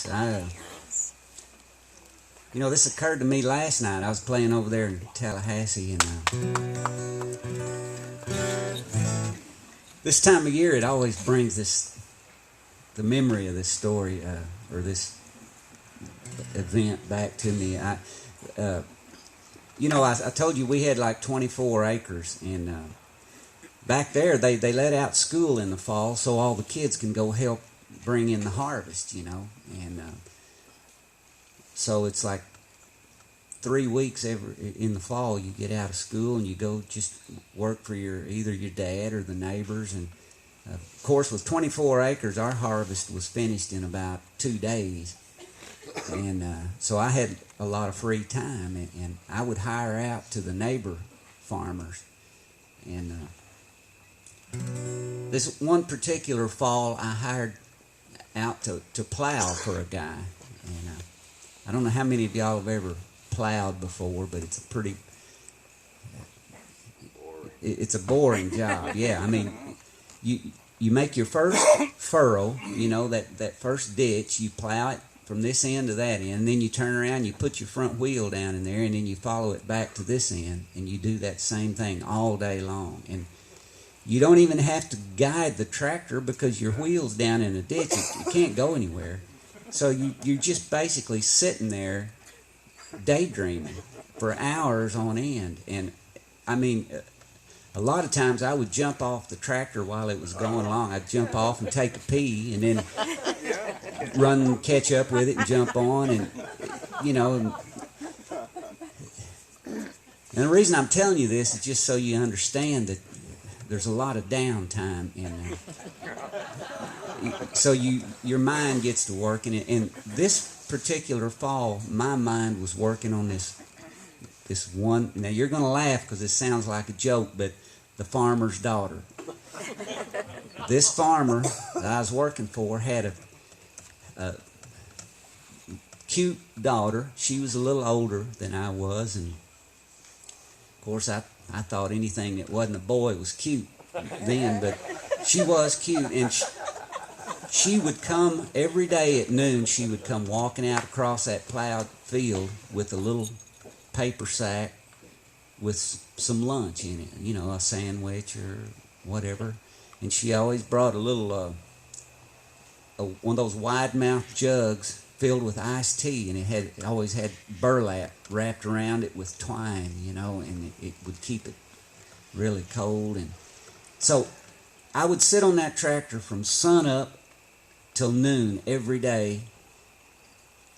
thanks. This occurred to me last night. I was playing over there in Tallahassee, and this time of year, it always brings the memory of this story or this event back to me. I told you we had like 24 acres, and back there they let out school in the fall so all the kids can go help bring in the harvest, and so it's like 3 weeks in the fall you get out of school and you go just work for either your dad or the neighbors. And of course, with 24 acres, our harvest was finished in about 2 days. And so I had a lot of free time, and I would hire out to the neighbor farmers. And this one particular fall, I hired out to plow for a guy. And I don't know how many of y'all have ever plowed before, but it's it's a boring job. Yeah, I mean, you make your first furrow, that first ditch, you plow it from this end to that end, and then you turn around, you put your front wheel down in there, and then you follow it back to this end, and you do that same thing all day long. And you don't even have to guide the tractor because your wheel's down in a ditch. You can't go anywhere. So you're just basically sitting there daydreaming for hours on end. And I mean, a lot of times I would jump off the tractor while it was going along. I'd jump off and take a pee, and then run, catch up with it, and jump on. And the reason I'm telling you this is just so you understand that there's a lot of downtime in there. So your mind gets to work, and this particular fall, my mind was working on this one. Now you're going to laugh because it sounds like a joke, but the farmer's daughter. This farmer that I was working for had a cute daughter. She was a little older than I was, and of course I thought anything that wasn't a boy was cute then, but she was cute, and she would come every day at noon. She would come walking out across that plowed field with a little paper sack with some lunch in it, a sandwich or whatever. And she always brought a little one of those wide-mouthed jugs filled with iced tea, and it always had burlap wrapped around it with twine, and it would keep it really cold. And so I would sit on that tractor from sun up till noon every day,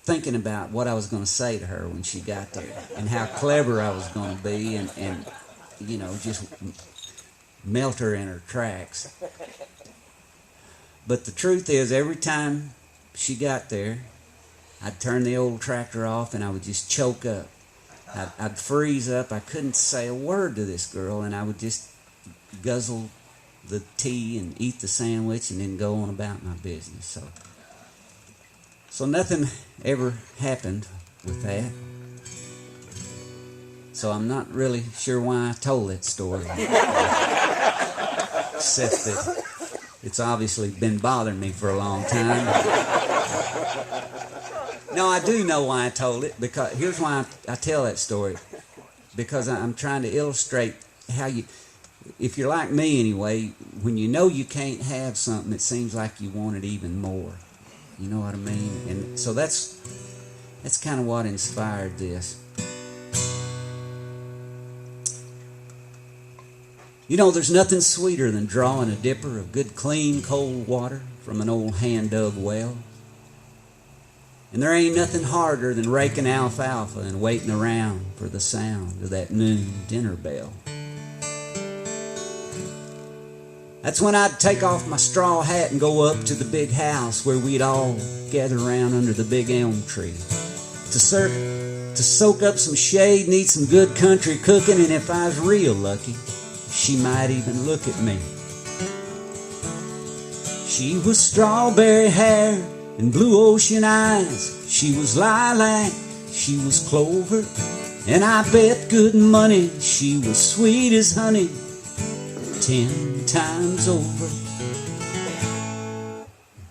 thinking about what I was going to say to her when she got there, and how clever I was going to be, and just melt her in her tracks. But the truth is, every time she got there, I'd turn the old tractor off, and I would just choke up. I'd freeze up. I couldn't say a word to this girl, and I would just guzzle the tea and eat the sandwich and then go on about my business. So nothing ever happened with that. So I'm not really sure why I told that story. Except that it's obviously been bothering me for a long time. No, I do know why I told it, because here's why I tell that story. Because I'm trying to illustrate how if you're like me anyway, when you know you can't have something, it seems like you want it even more. You know what I mean? And so that's kind of what inspired this. There's nothing sweeter than drawing a dipper of good, clean, cold water from an old hand-dug well. And there ain't nothing harder than raking alfalfa and waiting around for the sound of that noon dinner bell. That's when I'd take off my straw hat and go up to the big house where we'd all gather around under the big elm tree to soak up some shade and eat some good country cooking, and if I was real lucky, she might even look at me. She was strawberry hair and blue ocean eyes. She was lilac, she was clover, and I bet good money she was sweet as honey 10 times over.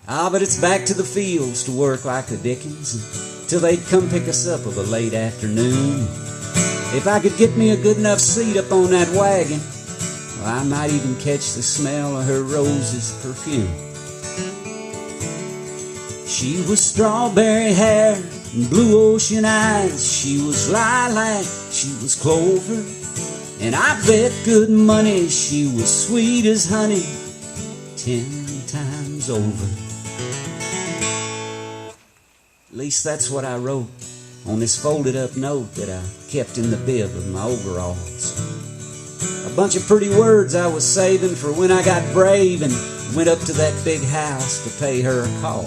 Ah, but it's back to the fields to work like the Dickens till they'd come pick us up of a late afternoon. If I could get me a good enough seat up on that wagon, well, I might even catch the smell of her roses' perfume. She was strawberry hair and blue ocean eyes. She was lilac, she was clover, and I bet good money she was sweet as honey 10 times over. At least that's what I wrote on this folded up note that I kept in the bib of my overalls. A bunch of pretty words I was saving for when I got brave and went up to that big house to pay her a call.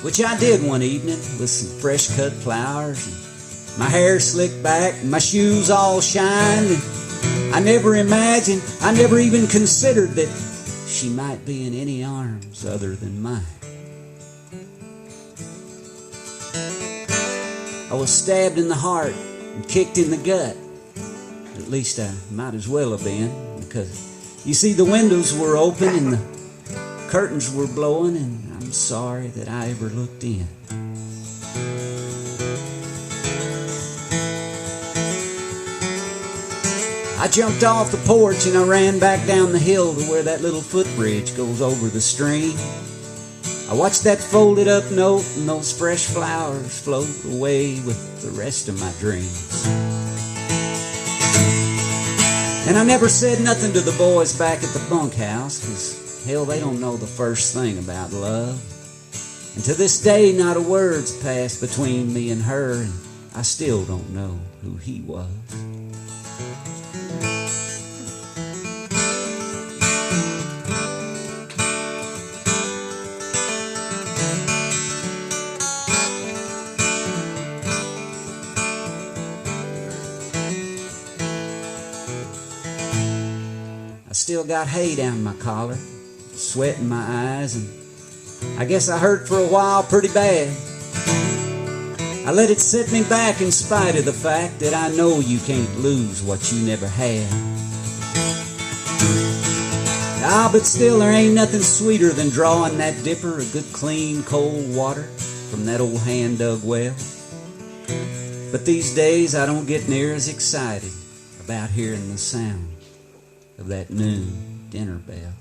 Which I did one evening with some fresh cut flowers, and my hair slicked back and my shoes all shined. And I never imagined, I never even considered that she might be in any arms other than mine. I was stabbed in the heart and kicked in the gut. At least I might as well have been, because you see the windows were open and the curtains were blowing, and I'm sorry that I ever looked in. I jumped off the porch and I ran back down the hill to where that little footbridge goes over the stream. I watched that folded up note and those fresh flowers float away with the rest of my dreams. And I never said nothing to the boys back at the bunkhouse, 'cause hell, they don't know the first thing about love. And to this day, not a word's passed between me and her, and I still don't know who he was. I still got hay down my collar, sweat in my eyes, and I guess I hurt for a while pretty bad. I let it set me back in spite of the fact that I know you can't lose what you never had. Ah, but still there ain't nothing sweeter than drawing that dipper of good clean cold water from that old hand-dug well. But these days I don't get near as excited about hearing the sound of that noon dinner bell.